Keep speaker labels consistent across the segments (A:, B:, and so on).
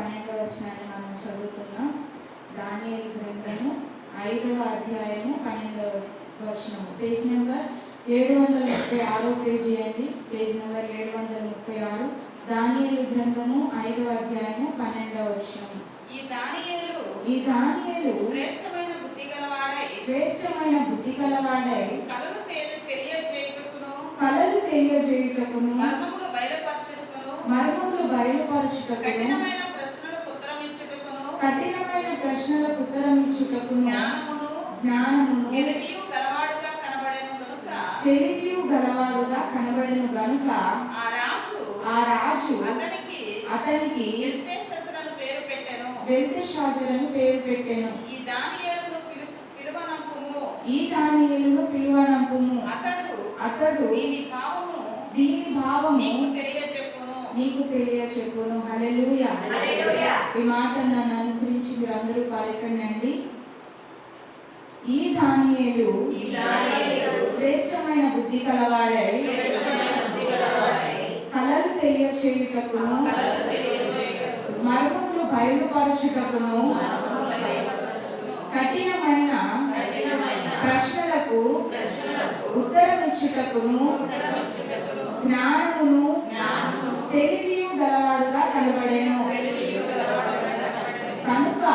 A: 12వ వచనాన్ని మనం చదువుతున్నాం. దానియేలు గ్రంథము 5వ అధ్యాయము 12వ వచనము. పేజ్ నెంబర్ 736 పేజీ అండి. Page number 736. దానియేలు గ్రంథము 5వ అధ్యాయము 12వ వచనము. ఈ దానియేలు శ్రేష్టమైన బుద్ధి గలవాడై కలలు తెలియజేయుటకును మర్మములు బయలుపరచుటకును కఠినమైన ప్రశ్నలకు ఉత్తరమిచ్చుటకును జ్ఞానమును తెలివియు గలవాడుగా కనబడెను గనుక ఆ రాజు అతనికి బెల్తెషాజరును పేరు పెట్టెను. ఈ దానియేలును పిలువనంపుము. అతడు దీని భావము నీకు తెలియచెప్పును. హల్లెలూయా. ఈ మాట నన్ను అనుసరించి మీరు అందరూ పలికండి. ఈ దానియేలు శ్రేష్టమైన బుద్ధి కలవాడై కలలు తెలియచేయుటకును మర్మములు బయలుపరచుటకును కఠినమైన ప్రశ్నలకు ఉత్తరమిచ్చుటకును జ్ఞానమును తెలివియు గలవాడుగా కనబడెను. కనుక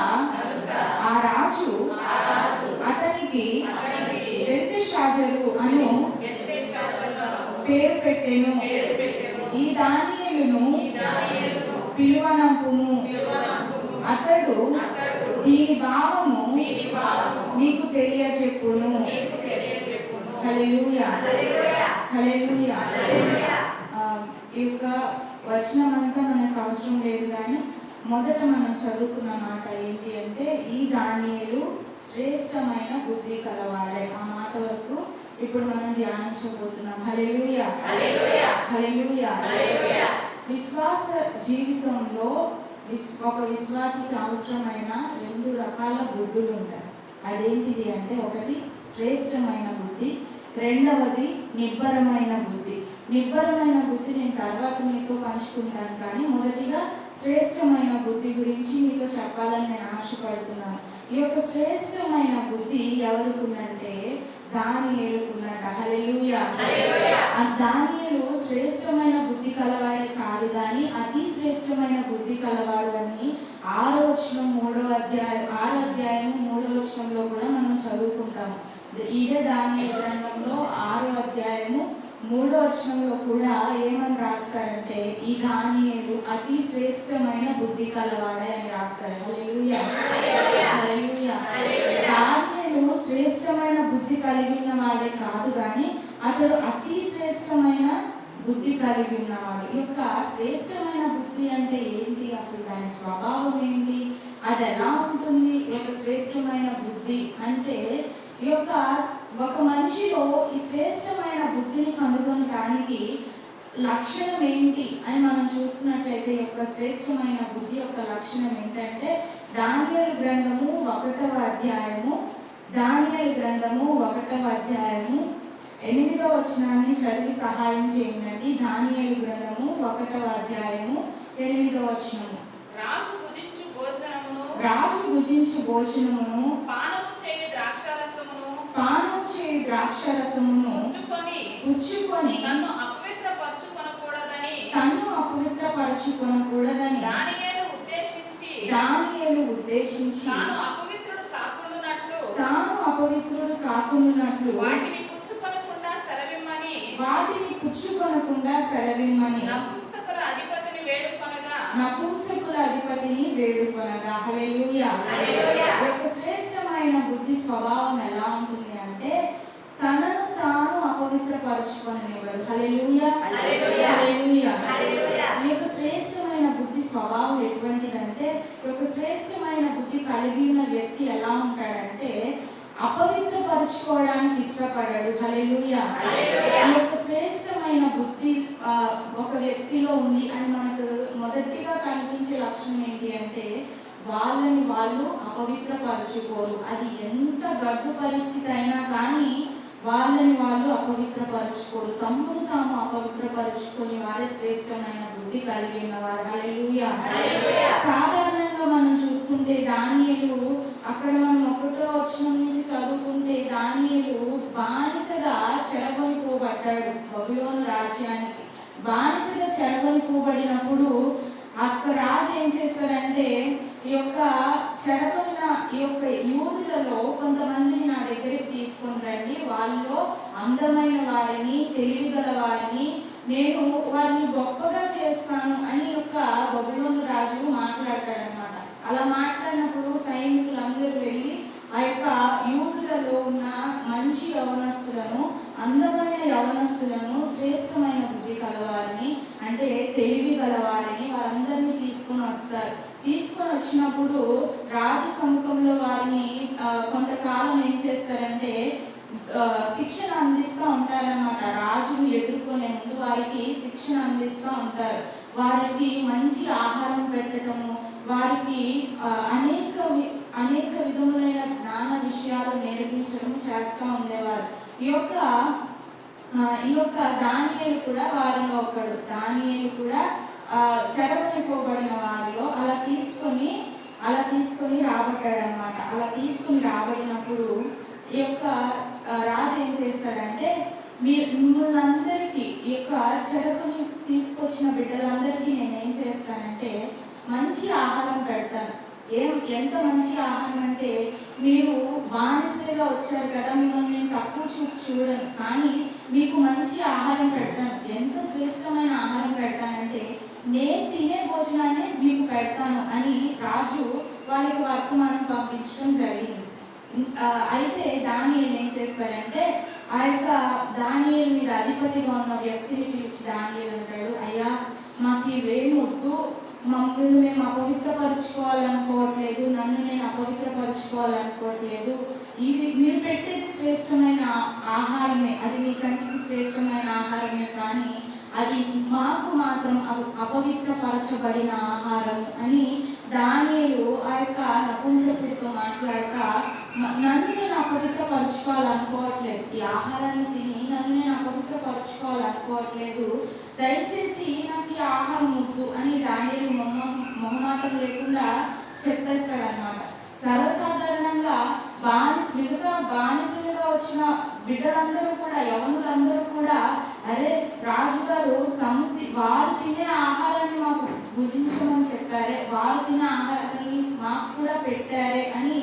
A: ఆ రాజు అతనికి బెల్తెషాజరు అను పేరు పెట్టెను. ఈ దానియేలును పిలువనంపుము. అతడు దీని భావము మీకు తెలియచెప్పును. హల్లెలూయా. హల్లెలూయా. ఈ యొక్క వచనం అంతా మనకు అవసరం లేదు, కానీ మొదట మనం చదువుకున్న మాట ఏంటి అంటే ఈ దానియేలు శ్రేష్టమైన బుద్ధి కలవాడే. ఆ మాట వరకు ఇప్పుడు మనం ధ్యానించబోతున్నాం. హల్లెలూయా. హల్లెలూయా. విశ్వాస జీవితంలో ఒక విశ్వాసికి అవసరమైన 2 రకాల బుద్ధులు ఉంటాయి. అదేంటిది అంటే, ఒకటి శ్రేష్టమైన బుద్ధి, రెండవది నిబ్బరమైన బుద్ధి. నిబ్బరమైన బుద్ధి నేను తర్వాత మీతో పంచుకుంటాను, కానీ మొదటిగా శ్రేష్టమైన బుద్ధి గురించి మీతో చెప్పాలని నేను ఆశపడుతున్నాను. ఈ యొక్క శ్రేష్టమైన బుద్ధి ఎవరికుందంటే దానియేలుకున్నట. హల్లెలూయా. ఆ దానియేలు శ్రేష్టమైన బుద్ధి కలవాడే కాదు, కానీ అతి శ్రేష్టమైన బుద్ధి కలవాడు అని 6వ వచనం 3వ అధ్యాయం 6వ అధ్యాయం 3వ వచనంలో కూడా మనం చదువుకుంటాము. ఇదే దానియేలు గ్రంథంలో 6వ అధ్యాయము 3వ వచనంలో కూడా ఏమని రాస్తారంటే ఈ దానియేలు అతి శ్రేష్టమైన బుద్ధి కలవాడే అని రాస్తారు. హల్లెలూయా. హల్లెలూయా. దానియేలు శ్రేష్టమైన బుద్ధి కలిగి ఉన్నవాడే కాదు, కానీ అతడు అతి శ్రేష్టమైన బుద్ధి కలిగి ఉన్నవాడు. ఈ యొక్క శ్రేష్టమైన బుద్ధి అంటే ఏంటి, అసలు దాని స్వభావం ఏంటి, అది ఎలా ఉంటుంది? ఈ యొక్క శ్రేష్టమైన బుద్ధి అంటే ఈ యొక్క ఒక మనిషిలో ఈ శ్రేష్టమైన బుద్ధిని కనుగొనడానికి లక్షణం ఏంటి అని మనం చూసుకున్నట్లయితే ఈ యొక్క శ్రేష్టమైన బుద్ధి యొక్క లక్షణం ఏంటంటే దానియేలు గ్రంథము 1వ అధ్యాయము 8వ వచనాన్ని చదివి సహాయం చేయండి. దానియేలు గ్రంథము 1వ అధ్యాయము 8వ వచనము. రాజు భుజించు భోజనమును పానము చేయు ద్రాక్షరసమును పుచ్చుకొని తన్ను అపవిత్రపరచుకొనకూడదని దానియేలు ఉద్దేశించి తాను అపవిత్రుడు కాకుండానట్లు వాటిని పుచ్చుకొనకుండా సెలవిమ్మని నపుంసకుల అధిపతిని వేడుకొనగా. హల్లెలూయా. యొక్క శ్రేష్టమైన బుద్ధి స్వభావం ఎలా ఉంటుంది అంటే తనను తాను అపవిత్రపరచుకొనివ్వదు. హల్లెలూయా. హల్లెలూయా. ఈ యొక్క శ్రేష్టమైన బుద్ధి స్వభావం ఎటువంటిదంటే ఈ యొక్క శ్రేష్టమైన బుద్ధి కలిగి ఉన్న వ్యక్తి ఎలా ఉంటాడంటే అపవిత్రపరచుకోవడానికి ఇష్టపడాడు. హల్లెలూయా. ఈ యొక్క శ్రేష్టమైన బుద్ధి ఒక వ్యక్తిలో ఉంది అని మనకు మొదటిగా కనిపించే లక్షణం ఏంటి అంటే వాళ్ళు అపవిత్రపరచుకోరు. అది ఎంత గడ్డు పరిస్థితి అయినా కానీ వాళ్ళని వాళ్ళు అపవిత్రపరుచుకోరు, తమ్మును తాము అపవిత్రపరుచుకొని వారే శ్రేష్టమైన బుద్ధి కలిగి ఉన్నవారు. హల్లెలూయా. సాధారణంగా మనం చూసుకుంటే దానియేలు, అక్కడ మనం 1వ వచనం నుంచి చదువుకుంటే దానియేలు బానిసగా చెరగొనిపోబడ్డాడు. బబులోను రాజ్యానికి బానిసగా చెరగొనిపోబడినప్పుడు అక్కడ రాజు ఏం చేస్తారంటే, ఈ యొక్క చెరగొనిన ఈ యొక్క యూదులలో కొంతమందిని నా దగ్గరికి తీసుకొని రండి, వాళ్ళలో అందమైన వారిని, తెలివిగల వారిని, నేను వారిని గొప్పగా చేస్తాను అని యొక్క బబులోను రాజు మాట్లాడతాడనమాట. అలా మాట్లాడినప్పుడు సైనికులందరూ వెళ్ళి ఆ యొక్క యూదులలో ఉన్న మంచి యవనస్తులను, అందమైన యవనస్తులను, శ్రేష్టమైన బుద్ధి కలవారిని, అంటే తెలివి గలవారిని, వారందరినీ తీసుకొని వస్తారు. తీసుకొని వచ్చినప్పుడు రాజు సముఖంలో వారిని కొంతకాలం ఏం చేస్తారంటే శిక్షణ అందిస్తూ ఉంటారనమాట. రాజును ఎదుర్కొనే ముందు వారికి శిక్షణ అందిస్తూ ఉంటారు. వారికి మంచి ఆహారం పెట్టడము, వారికి అనేక విధములైన జ్ఞాన విషయాలు నేర్పించడం చేస్తూ ఉండేవారు. ఈ యొక్క దానియేలు కూడా వారిలో ఒకడు. దానియేలు కూడా చెరగనిపోబడిన వారిలో అలా తీసుకొని రాబడ్డాడు అనమాట. అలా తీసుకొని రాబడినప్పుడు ఈ యొక్క రాజు ఏం చేస్తాడంటే, మిమ్మల్ని అందరికీ, ఈ యొక్క చెరకుని తీసుకొచ్చిన బిడ్డలందరికీ నేనేం చేస్తానంటే మంచి ఆహారం పెడతాను. ఎంత మంచి ఆహారం అంటే, మీరు బానిసలుగా వచ్చారు కదా, మిమ్మల్ని నేను తక్కువ చూడను, కానీ మీకు మంచి ఆహారం పెడతాను. ఎంత శ్రేష్టమైన ఆహారం పెడతానంటే, నేను తినే భోజనాన్ని మీకు పెడతాను అని రాజు వారికి వర్తమానం పంపించడం జరిగింది. అయితే దానియేలు ఏం చేస్తారంటే, ఆ యొక్క దానియేలు మీద అధిపతిగా ఉన్న వ్యక్తిని పిలిచి దానియేలు అంటాడు, అయ్యా మాకు ఇవేం వద్దు, మమ్మల్ని మేము అపవిత్రపరుచుకోవాలనుకోవట్లేదు, నన్ను నేను అపవిత్రపరుచుకోవాలనుకోవట్లేదు, ఇది మీరు పెట్టేది శ్రేష్టమైన ఆహారమే, అది మీ కంటికి శ్రేష్టమైన ఆహారమే, కానీ అది మాకు మాత్రం అపవిత్రపరచబడిన ఆహారం అని దానియేలు ఆ యొక్క నపుంసకుడితో మాట్లాడతా, నన్ను నేను అపవిత్రపరుచుకోవాలనుకోవట్లేదు, ఈ ఆహారాన్ని తిని నన్ను నేను అపవిత్రపరుచుకోవాలనుకోవట్లేదు, దయచేసి నాకు ఈ ఆహారం వద్దు అని దానియేలు మొహమాటం లేకుండా చెప్పేస్తాడనమాట. సర్వసాధారణంగా మిగతా బానిసలుగా వచ్చిన బిడ్డలందరూ కూడా, యవనులందరూ కూడా, అరే రాజుగారు వారు తినే ఆహారాన్ని మాకు భుజించమని చెప్పారే, వారు తినే ఆహారాన్ని మాకు కూడా పెట్టారే అని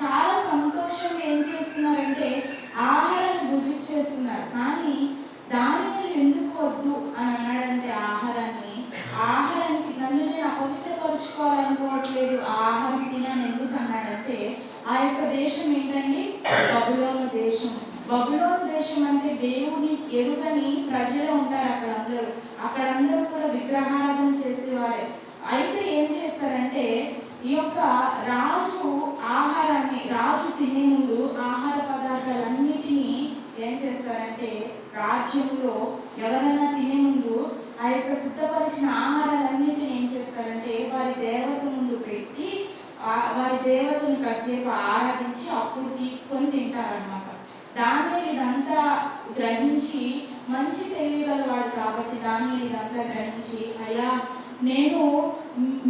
A: చాలా సంతోషంగా ఏం చేస్తున్నారంటే ఆహారాన్ని భుజించేస్తున్నారు. కానీ దానియేలు ఎందుకు వద్దు అని అన్నాడంటే, ఆహారానికి నన్ను నేను అపవిత్రపరుచుకోవాలనుకోవట్లేదు, ఆహారం తినని ఎందుకు అన్నాడంటే, ఆ యొక్క దేశం ఏంటండి? బబులోను దేశం. బబులోను దేశం అంటే దేవుని ఎరుగని ప్రజలే ఉంటారు అక్కడందరూ కూడా విగ్రహారాధన చేసేవారే. అయితే ఏం చేస్తారంటే, ఈ యొక్క రాజు తినే ముందు ఆహార పదార్థాలన్నిటినీ ఏం చేస్తారంటే, రాజ్యంలో ఎవరైనా తినే ముందు ఆ యొక్క సిద్ధపరిచిన ఆహారాలన్నిటిని ఏం చేస్తారంటే వారి దేవత ముందు పెట్టి వారి దేవతను కాసేపు ఆరాధించి అప్పుడు తీసుకొని తింటారనమాట. దానియేలు ఇదంతా గ్రహించి, మంచి తెలియగలవాడు కాబట్టి దానియేలు ఇదంతా గ్రహించి, అయ్యా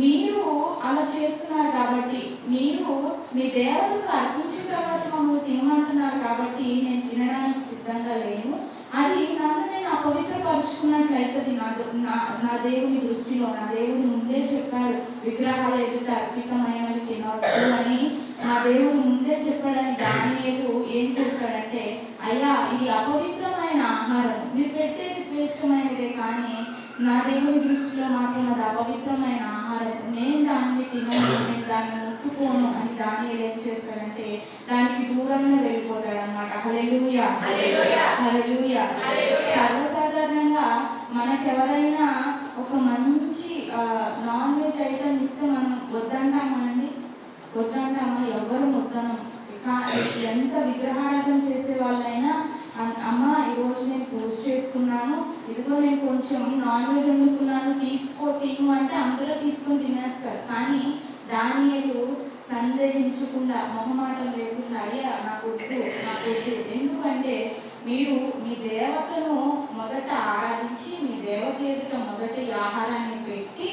A: మీరు అలా చేస్తున్నారు కాబట్టి, మీరు మీ దేవతకు అర్పించిన తర్వాత మమ్మల్ని తినమంటున్నారు కాబట్టి నేను తినడానికి సిద్ధంగా లేను, అది నన్ను నేను అపవిత్రపరుచుకున్నట్లయితే నా దేవుని దృష్టిలో, నా దేవుని ముందే చెప్పాడు విగ్రహాలు ఎదుట అర్పితమైనవి తినవద్దు అని నా దేవుడు ముందే చెప్పాడని దానియేలు ఏం చేస్తాడంటే, అయ్యా ఇది అపవిత్రమైన ఆహారం, మీరు పెట్టేది శ్రేష్టమైనదే, కానీ నా దేవుని దృష్టిలో మాత్రం అది అపవిత్రమైన ఆహారం, నేను దాన్ని తినను, నేను దాన్ని ముట్టుకోను అని దానియేలు ఏం చేస్తాడంటే దానికి దూరంగా వెళ్ళిపోతాడు అనమాట. హల్లెలూయా, హల్లెలూయా. సర్వసాధారణంగా మనకెవరైనా ఒక మంచి నాన్ వెజ్ ఐటమ్ ఇస్తే మనం వద్దంటామండి, వద్దంటామా? ఎవరు వద్దనం. ఎంత విగ్రహారాధన చేసే వాళ్ళైనా, అమ్మ ఈరోజు నేను పూజ చేసుకున్నాను, ఇదిగో నేను కొంచెం నాన్ వెజ్ వండుకున్నాను, తిను అంటే అందరూ తీసుకొని తినేస్తారు. కానీ దానియేలు సందేహించకుండా, మొహమాటం లేకుండా, అయ్యా నాకు వద్దు, నాకు వద్దు. ఎందుకంటే మీరు మీ దేవతను మొదట ఆరాధించి మీ దేవత ఎదుట మొదట ఈ ఆహారాన్ని పెట్టి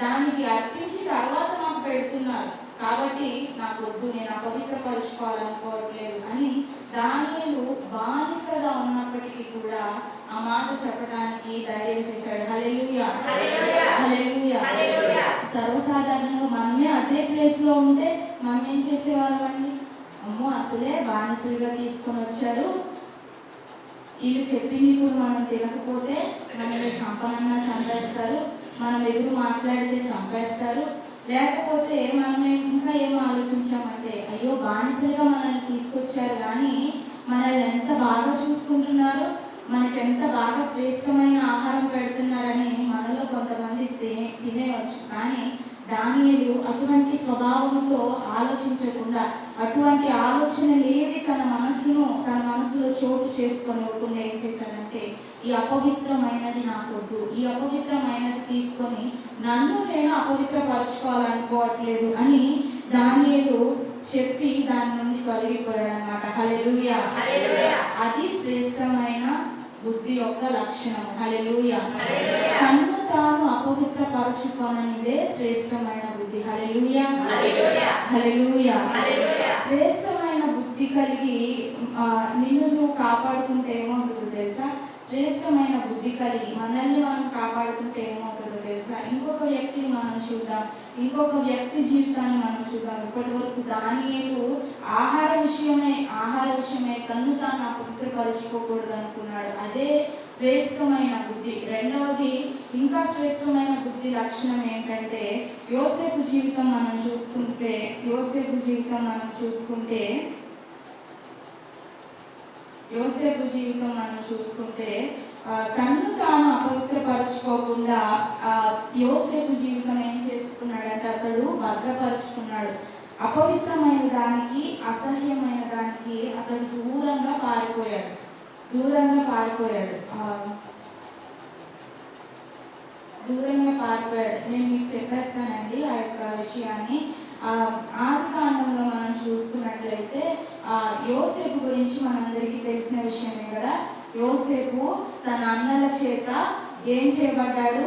A: దానికి అర్పించి తర్వాత నాకు పెడుతున్నారు, కాబట్టి నాకు వద్దు, నేను అపవిత్రపరుచుకోవాలనుకోవట్లేదు అని దానియేలు బానిసగా ఉన్నప్పటికీ కూడా ఆ మాట చెప్పడానికి ధైర్యం చేశాడు. హల్లెలూయా, హల్లెలూయా. సర్వసాధారణంగా మనమే అదే ప్లేస్లో ఉంటే మనం ఏం చేసేవాళ్ళమండి? అమ్మో, అసలే బానిసలుగా తీసుకొని వచ్చారు, వీళ్ళు చెప్పింది ఇప్పుడు మనం తినకపోతే మనల్ని చంపనన్నా చంపేస్తారు, మనం ఎదురు మాట్లాడితే చంపేస్తారు, లేకపోతే మనం ఇంకా ఏం ఆలోచించామంటే అయ్యో బానిసలుగా మనల్ని తీసుకొచ్చారు కానీ మనల్ని ఎంత బాగా చూసుకుంటున్నారు, మనకి ఎంత బాగా శ్రేష్టమైన ఆహారం పెడుతున్నారని మనలో కొంతమంది తినేవచ్చు. కానీ దానియేలు అటువంటి స్వభావంతో ఆలోచించకుండా, అటువంటి ఆలోచనలేవి తన మనసులో చోటు చేసుకోనివ్వకుండా ఏం చేశాడంటే ఈ అపవిత్రమైనది నాకు వద్దు, ఈ అపవిత్రమైనది తీసుకొని నన్ను నేను అపవిత్రపరచుకోవాలనుకోవట్లేదు అని దానియేలు చెప్పి దాని నుండి తొలగిపోయాడు అన్నమాట. హల్లెలూయా. అది శ్రేష్టమైన బుద్ధి యొక్క లక్షణం. హల్లెలూయా. తన్ను తాను అపవిత్రపరచుకోననిదే శ్రేష్టమైన బుద్ధి. హల్లెలూయా, హల్లెలూయా. శ్రేష్టమైన బుద్ధి కలిగి నిన్ను నువ్వు కాపాడుకుంటే ఏమవుతుందో తెలుసా? శ్రేష్టమైన బుద్ధి కలిగి మనల్ని మనం కాపాడుకుంటే ఏమవుతుందో తెలుసా? ఇంకొక వ్యక్తిని మనం చూద్దాం, ఇంకొక వ్యక్తి జీవితాన్ని మనం చూద్దాం. ఇప్పటి వరకు దానియేలు ఆహార విషయమై తన్ను తాను అపవిత్రపరుచుకోకూడదు అనుకున్నాడు. అదే శ్రేష్టమైన బుద్ధి. రెండవది, ఇంకా శ్రేష్టమైన బుద్ధి లక్షణం ఏంటంటే యోసేపు జీవితం మనం చూసుకుంటే తన్ను తాను అపవిత్రపరచుకోకుండా యోసేపు జీవితం ఏం చేసుకున్నాడంటే అతడు భద్రపరుచుకున్నాడు. అపవిత్రమైన దానికి, అసహ్యమైన దానికి అతడు దూరంగా పారిపోయాడు. నేను మీకు చెప్పేస్తానండి ఆ యొక్క విషయాన్ని. ఆది కాండంలో మనం చూసుకున్నట్లయితే యోసేపు గురించి మనందరికీ తెలిసిన విషయమే కదా. యోసేపు తన అన్నల చేత ఏం చేయబడ్డాడు?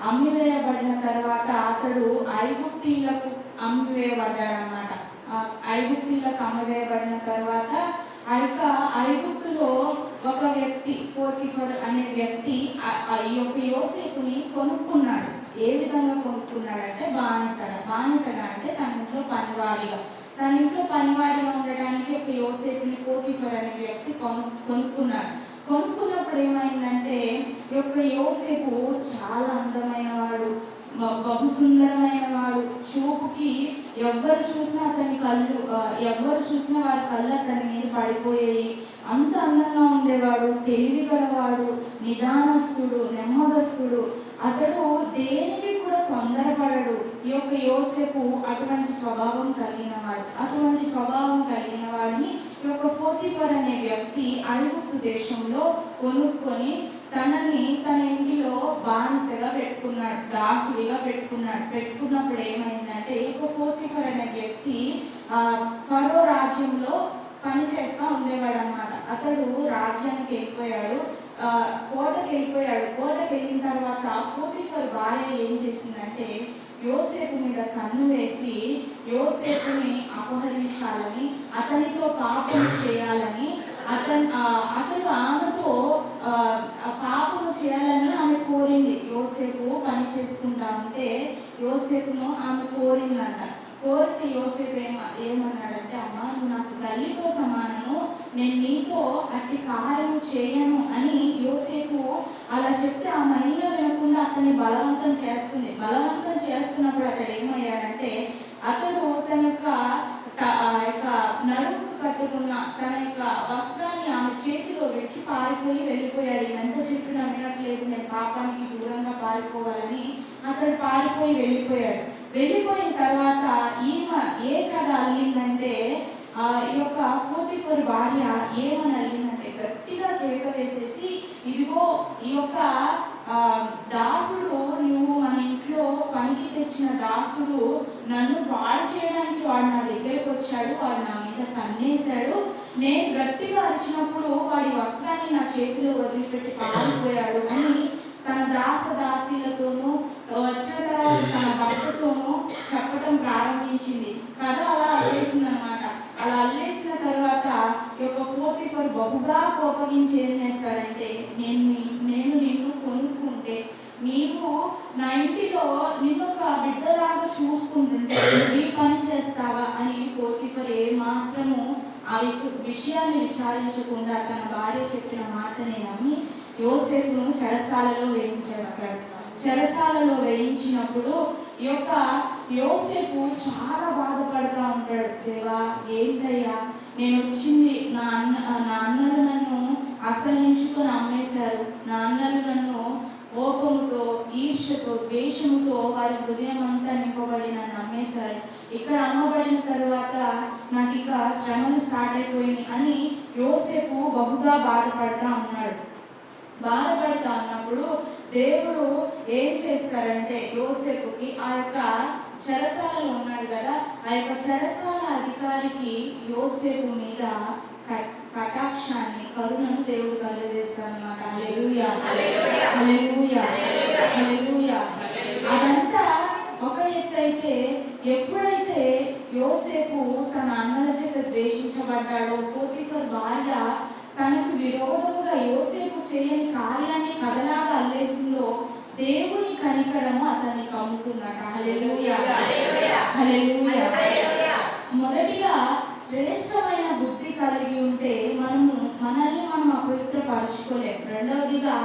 A: అమ్మివేయబడిన తర్వాత అతడు ఐగుప్తీయులకు అమ్మివేయబడ్డాడు అన్నమాట. ఐగుప్తీయులకు అమ్మివేయబడిన తర్వాత ఐగుప్తులో ఒక వ్యక్తి, పోతిఫర్ అనే వ్యక్తి ఈ యొక్క యోసేపుని కొనుక్కున్నాడు. ఏ విధంగా కొనుక్కున్నాడంటే బానిసగా అంటే తన ఇంట్లో పనివాడిగా ఉండడానికి ఒక యోసేపుని పోతిఫర్ అనే వ్యక్తి కొనుక్కున్నాడు. కొనుక్కున్నప్పుడు ఏమైందంటే ఈ యొక్క యోసేపు చాలా అందమైన వాడు, బహు సుందరమైన వాడు. చూపుకి ఎవరు చూసినా వారి కళ్ళు అతని మీద పడిపోయాయి. అంత అందంగా ఉండేవాడు, తెలివి గలవాడు, నిదానస్తుడు, నెమ్మదస్తుడు. అతడు దేనికి కూడా తొందరపడడు. ఈ యొక్క యోసేపు అటువంటి స్వభావం కలిగిన వాడిని ఈ యొక్క పోతిఫర్ అనే వ్యక్తి ఐగుప్తు దేశంలో కొనుక్కొని తనని తన ఇంటిలో బానిసగా పెట్టుకున్నాడు, దాసుడిగా పెట్టుకున్నప్పుడు ఏమైందంటే ఈ యొక్క పోతిఫర్ అనే వ్యక్తి ఫరో రాజ్యంలో పని చేస్తూ ఉండేవాడు అన్నమాట. అతడు రాజ్యానికి వెళ్ళిపోయాడు, కోటకి వెళ్ళిన తర్వాత పోతిఫర్ భార్య ఏం చేసిందంటే యోసేపు మీద కన్ను వేసి యోసేపుని అపహరించాలని, అతనితో పాపం చేయాలని, అతడు ఆమెతో పాపము చేయాలని ఆమె కోరింది. యోసేపు పని చేసుకుంటా ఉంటే యోసేపును ఆమె కోరిందంట. కోరితే యోసేపు ఏమన్నాడంటే అమ్మా, నువ్వు నాకు తల్లితో సమానము, నేను నీతో అట్టి కార్యము చేయను అని యోసేపు అలా చెప్తే ఆ మహిళ వినకుండా అతన్ని బలవంతం చేస్తున్నప్పుడు అతడు ఏమయ్యాడంటే అతడు తన యొక్క నడుముకు కట్టుకున్న తన యొక్క వస్త్రాన్ని ఆమె చేతిలో విడిచి వెళ్ళిపోయాడు. ఎంత చెప్పినా వినట్లేదు, నేను పాపానికి దూరంగా పారిపోవాలని అతడు వెళ్ళిపోయాడు. వెళ్ళిపోయిన తర్వాత ఈమె ఏ కథ అల్లిందంటే ఈ యొక్క పోతిఫర్ భార్య ఏమని అల్లిందంటే గట్టిగా కేక వేసేసి, ఇదిగో ఈ యొక్క దాసుడు నువ్వు మన ఇంట్లో పనికి తెచ్చిన దాసుడు నన్ను పాడు చేయడానికి వాడు నా దగ్గరకు వచ్చాడు, వాడు నా మీద కన్నేశాడు, నేను గట్టిగా అరిచినప్పుడు వాడి వస్త్రాన్ని నా చేతిలో వదిలిపెట్టి పారిపోయాడు అని తన దాసదాసీలతోనూ వచ్చిన తర్వాత తన భర్తతోనూ చెప్పడం ప్రారంభించింది. కథ అలా అల్లేసింది అనమాట. అలా అల్లేసిన తర్వాత యొక్క పోతీఫర్ బహుగా కోపగించి ఏం చేస్తాడంటే, నేను నిన్ను కొనుక్కుంటే, నీవు నా ఇంటిలో నిన్ను ఒక బిడ్డలాగా చూసుకుంటుంటే ఈ పని చేస్తావా అని పోతీఫర్ ఏమాత్రము ఆ విషయాన్ని విచారించకుండా తన భార్య చెప్పిన మాటని నమ్మి యోసేపును చెరసాలలో వేయించేస్తాడు. చెరసాలలో వేయించినప్పుడు ఈ యొక్క యోసేపు చాలా బాధపడుతూ ఉంటాడు. దేవా, ఏంటయ్యా, నేను వచ్చింది నా అన్నలు నన్ను అసహించుకొని అమ్మేశారు, నా అన్నలు నన్ను కోపముతో, ఈర్ష్యతో, ద్వేషముతో వారి హృదయం అంతా నింపబడి నన్ను అమ్మేశారు. ఇక్కడ అమ్మబడిన తర్వాత నాకు ఇక శ్రమలు స్టార్ట్ అయిపోయినాయి అని యోసేపు బహుగా బాధపడతా ఉన్నాడు. బాధపడతా ఉన్నప్పుడు దేవుడు ఏం చేస్తారంటే, యోసేపుకి ఆ యొక్క చెరసాలలో ఉన్నాడు కదా, ఆ యొక్క చెరసాల అధికారికి యోసేపు మీద కటాక్షాన్ని, కరుణను దేవుడు కలుగజేస్తారన్నమాట. హల్లెలూయా, హల్లెలూయా, హల్లెలూయా. అదంతా ఒక ఎత్తు అయితే, ఎప్పుడైతే యోసేపు తన అన్నల చేత ద్వేషించబడ్డాడో, పోతీఫర్ భార్య తనకు విరోధముగా యోసేపు చేయని కార్యాన్ని కథలాగా అల్లేసిందో, దేవుని కనికరము అతన్ని కమ్ముతుందట. హల్లెలూయా, హల్లెలూయా. మొదటిగా శ్రేష్టమైన బుద్ధి కలిగి ఉంటే మనల్ని మనం అపవిత్రపరుచుకోలేం. రెండవదిగా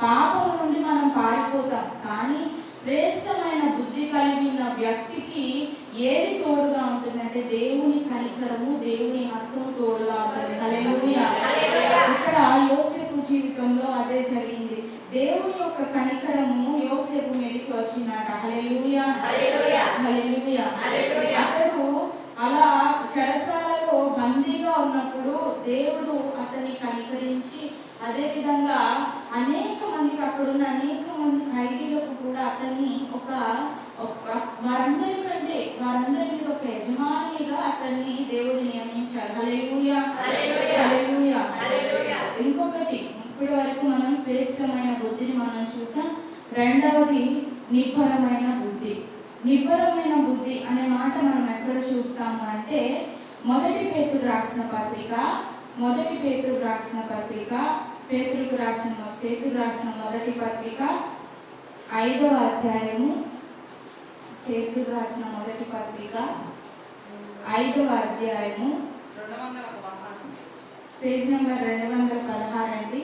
A: పాపము నుండి మనం పారిపోతాం. కానీ శ్రేష్టమైన బుద్ధి కలిగి ఉన్న వ్యక్తికి ఏది తోడుగా ఉంటుందంటే దేవుని కనికరము, దేవుని హస్తము తోడుగా ఉంటుంది. హల్లెలూయా. ఇక్కడ యోసేపు జీవితంలో అదే జరిగింది. దేవుని యొక్క కనికరము యోసేపు మీదకి వచ్చిందట. హల్లెలూయా, హల్లెలూయా. అతడు అలా చెరసాలలో బందీగా ఉన్నప్పుడు దేవుడు అతన్ని కనికరించి, అదే విధంగా అనేక మందికి, అక్కడున్న అనేక మంది ఖైదీలకు కూడా అతన్ని వారందరి మీద ఒక యజమానిగా అతన్ని దేవుడు నియమించాడు. హల్లెలూయా, హల్లెలూయా. ఇంకొకటి, ఇప్పటి వరకు మనం శ్రేష్టమైన బుద్ధిని మనం చూసాం. రెండవది నిబ్బరమైన బుద్ధి. నిబ్బరమైన బుద్ధి అనే మాట మనం ఎక్కడ చూస్తాము అంటే, మొదటి పేతురు రాసిన పత్రిక పేతురు రాసిన మొదటి పత్రిక 5వ అధ్యాయము, పేతురు రాసిన మొదటి పత్రిక 5వ అధ్యాయము పేజ్ నెంబర్ 216 అండి.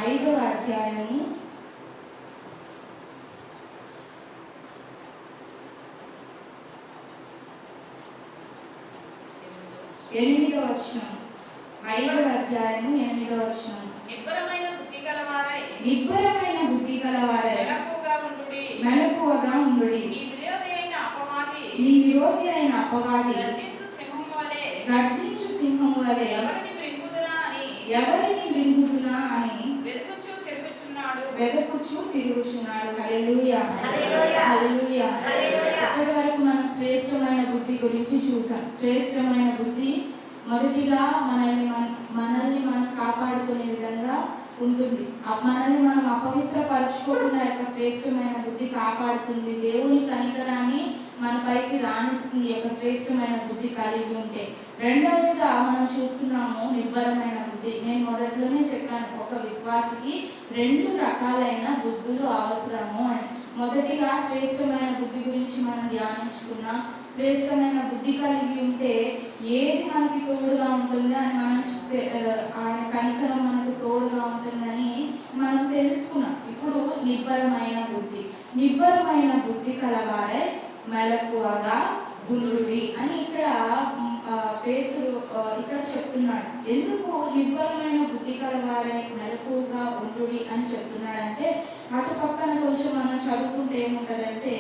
A: 5వ అధ్యాయము 8వ వచనం. 5వ అధ్యాయము 8వ వచనం.
B: నిబ్బరమైన బుద్ధి గలవారై
A: మెలకువగా ఉండుడి. నీ విరోధి అయిన అపవాది గర్జించు సింహం వలె ఎవరిని మృంగుదునా అని వెదకుచు తిరుగుచున్నాడు. హల్లెలూయా, హల్లెలూయా. ఇప్పటి వరకు మనం శ్రేష్టమైన బుద్ధి గురించి చూసాం. శ్రేష్టమైన బుద్ధి మొదటిగా మనల్ని మనం కాపాడుకునే విధంగా ఉంటుంది. మనల్ని మనం అపవిత్రపరచుకోకుండా యొక్క శ్రేష్టమైన బుద్ధి కాపాడుతుంది. దేవుని కనికరాన్ని మన పైకి రాణిస్తుంది యొక్క శ్రేష్టమైన బుద్ధి కలిగి ఉంటే. రెండవదిగా మనం చూస్తున్నాము నిబ్బరమైన బుద్ధి. నేను మొదట్లోనే చెప్పాను, ఒక విశ్వాసికి 2 రకాలైన బుద్ధులు అవసరము అని. మొదటిగా శ్రేష్టమైన బుద్ధి గురించి మనం ధ్యానించుకున్నాం. శ్రేష్టమైన బుద్ధి కలిగి ఉంటే ఏది మనకి తోడుగా ఉంటుంది అని మనం ఆయన కనికరం మనకు తోడుగా ఉంటుందని మనం తెలుసుకున్నాం. ఇప్పుడు నిబ్బరమైన బుద్ధి కలవారే మెలకువగా ఉండుడి అని ఇక్కడ పేతురు ఇక్కడ చెప్తున్నాడు. ఎందుకు నిబ్బరమైన బుద్ధి కలవారే మెలకువగా ఉండుడి అని చెప్తున్నాడంటే, అటు పక్కన కొంచెం మనం చదువుకుంటే ఏముంటదంటే,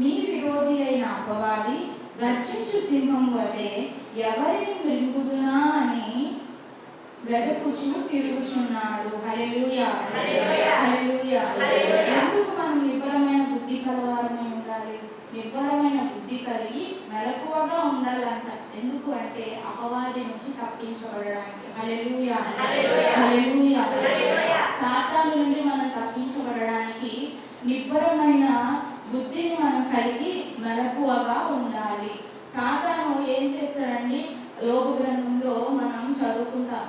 A: మీ విరోధి అయిన అపవాది గర్జించు సింహం వలె ఎవరిని మృంగుదునా అని వెదకుచు తిరుగుచున్నాడు. హల్లెలూయా, హల్లెలూయా. ఎందుకు మనం నిబ్బరమైన బుద్ధి కలవారమై ఉండాలి? ఎందుకు అంటే అపవాది నుంచి తప్పించబడడానికి. హల్లెలూయా, హల్లెలూయా. సాతాను నుండి మనం తప్పించబడడానికి నిబ్బరమైన బుద్ధిని మనం కలిగి మెలకువగా ఉండాలి. సాతాను ఏం చేస్తాడండి? యోబు గ్రంథంలో మనం చదువుకుంటాం.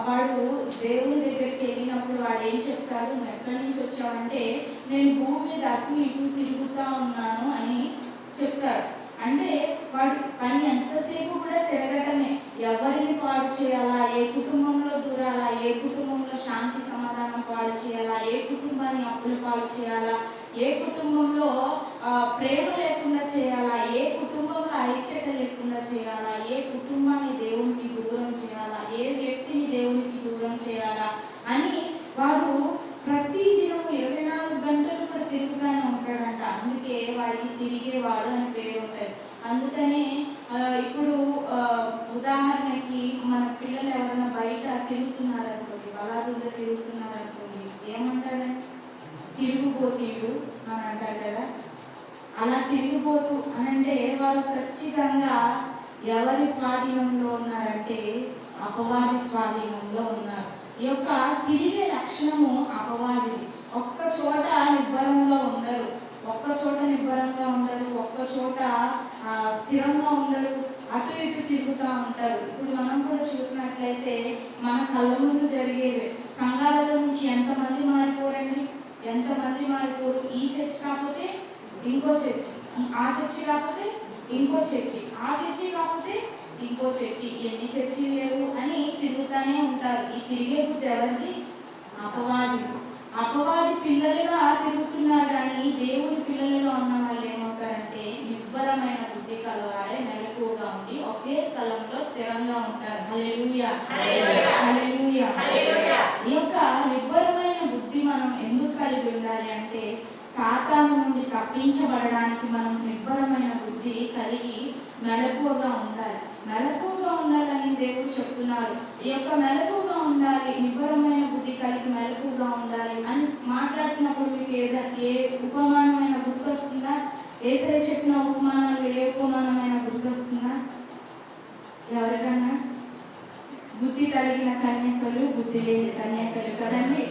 A: వాడు దేవుని దగ్గరికి వెళ్ళినప్పుడు వాడు ఏం చెప్తాడు? నువ్వు ఎక్కడి నుంచి వచ్చావంటే నేను భూమి మీద అటు ఇటు తిరుగుతూ ఉన్నాను అని చెప్తాడు. అంటే వాడి పని ఎంతసేపు కూడా తిరగటమే. ఎవరిని పాడు చేయాలా, ఏ కుటుంబంలో దూరాలా, ఏ కుటుంబంలో శాంతి సమాధానం పాడు చేయాలా, ఏ కుటుంబాన్ని అప్పుల పాలు చేయాలా, ఏ కుటుంబంలో ప్రేమ లేకుండా చేయాలా, ఏ కుటుంబంలో ఐక్యత లేకుండా చేయాలా, ఏ కుటుంబాన్ని దేవునికి దూరం చేయాలా, ఏ వ్యక్తిని దేవునికి దూరం చేయాలా అని వాడు ప్రతి దినము 24 గంటలు కూడా తిరుగుతూనే ఉంటాడంట. అందుకే వాడికి తిరిగేవాడు అని పేరు ఉంటుంది. అందుకనే ఇప్పుడు ఉదాహరణకి మన పిల్లలు ఎవరైనా బయట తిరుగుతున్నారనుకోండి, బలాదుగా తిరుగుతున్నారనుకోండి, ఏమంటారండి? తిరుగుబోతీడు అని అంటారు కదా. అలా తిరిగిపోతూ అనంటే వారు ఖచ్చితంగా ఎవరి స్వాధీనంలో ఉన్నారంటే అపవాది స్వాధీనంలో ఉన్నారు. ఈ యొక్క తిరిగే లక్షణము అపవాదిది. ఒక్క చోట నిబ్బరంగా ఉండరు, ఒక్క చోట నిబ్బరంగా ఉండరు, ఒక్క చోట స్థిరంగా ఉండరు, అటు ఇటు తిరుగుతూ ఉంటారు. ఇప్పుడు మనం కూడా చూసినట్లయితే మన కళ్ళ ముందు జరిగేవి సంఘాలలో నుంచి ఎంతమంది మారిపోరండి, ఎంతమంది మారిపోరు. ఈ చర్చి కాకపోతే ఇంకో చర్చి, ఆ చర్చి కాకపోతే ఇంకో చర్చి, ఆ చర్చి కాకపోతే ఇంకో చర్చి, ఎన్ని చర్చిలు లేవు అని తిరుగుతూనే ఉంటారు. ఈ తిరిగే బుద్ధి ఎవరిది? అపవాది. అపవాది పిల్లలుగా తిరుగుతున్నారు. కానీ దేవుని పిల్లలుగా ఉన్న వాళ్ళు ఏమవుతారంటే నిబ్బరమైన బుద్ధి కలవారే మెలకువగా ఉండి ఒకే స్థలంలో స్థిరంగా ఉంటారు. హల్లెలూయా, హల్లెలూయా. ఈ యొక్క నిబ్బరమైన బుద్ధి మనం ఎందుకు కలిగి ఉండాలి అంటే సాతాను నుండి తప్పించబడడానికి మనం నిబ్బరమైన బుద్ధి కలిగి మెలకువగా ఉండాలి. మెలకువగా ఉండాలని దేవుడు చెప్తున్నారు. ఈ యొక్క మెలకువగా ఉండాలి, నిబ్బరమైన బుద్ధి కలిగి మెలకువగా ఉండాలి అని మాట్లాడుతున్నప్పుడు మీకు ఏ ఉపమానమైన గుర్తొస్తుందా? యేసయ్య చెప్పిన ఉపమానాలు ఏ ఉపమానమైన గుర్తొస్తుందా ఎవరికన్నా? బుద్ధి కలిగిన కన్యకలు, బుద్ధి లేని కన్యకలు కదండి.